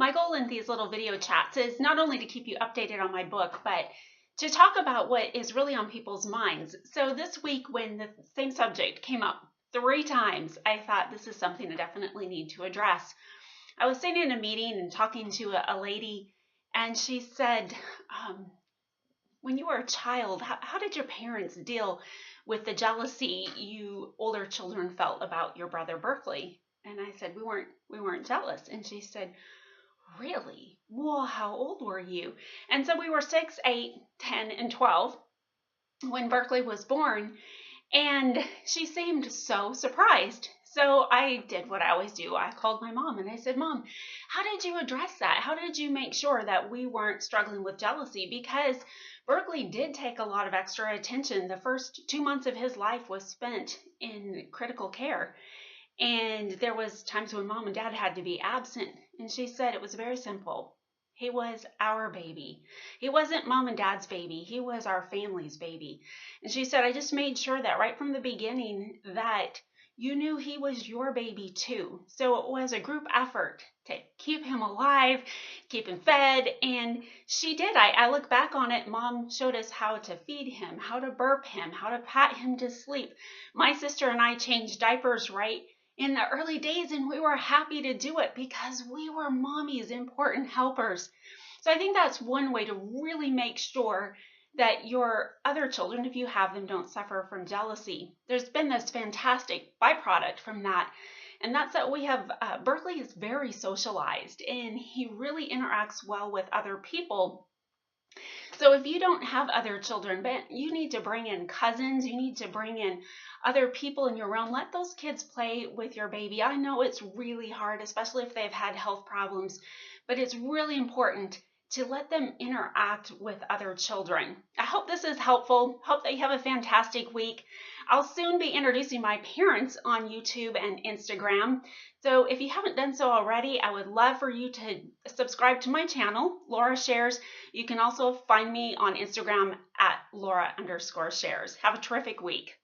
My goal in these little video chats is not only to keep you updated on my book, but to talk about what is really on people's minds. So this week, when the same subject came up 3 times, I thought this is something I definitely need to address. I was sitting in a meeting and talking to a lady, and she said, when you were a child, how did your parents deal with the jealousy you older children felt about your brother Berkeley? And I said, we weren't jealous. And she said, really? Well, how old were you? And so we were 6, 8, 10, and 12 when Berkeley was born. And she seemed so surprised. So I did what I always do. I called my mom and I said, Mom, how did you address that? How did you make sure that we weren't struggling with jealousy? Because Berkeley did take a lot of extra attention. The first 2 months of his life was spent in critical care. And there was times when Mom and Dad had to be absent. And she said it was very simple. He was our baby. He wasn't Mom and Dad's baby. He was our family's baby. And she said, I just made sure that right from the beginning that you knew he was your baby too. So it was a group effort to keep him alive, keep him fed. And she did. I look back on it. Mom showed us how to feed him, how to burp him, how to pat him to sleep. My sister and I changed diapers right in the early days, and we were happy to do it because we were Mommy's important helpers. So I think that's one way to really make sure that your other children, if you have them, don't suffer from jealousy. There's been this fantastic byproduct from that, and that's that we have, Berkeley is very socialized, and he really interacts well with other people. So if you don't have other children, but you need to bring in cousins, you need to bring in other people in your realm, let those kids play with your baby. I know it's really hard, especially if they've had health problems, but it's really important to let them interact with other children. I hope this is helpful. Hope that you have a fantastic week. I'll soon be introducing my parents on YouTube and Instagram. So if you haven't done so already, I would love for you to subscribe to my channel, Laura Shares. You can also find me on Instagram at Laura_shares. Have a terrific week.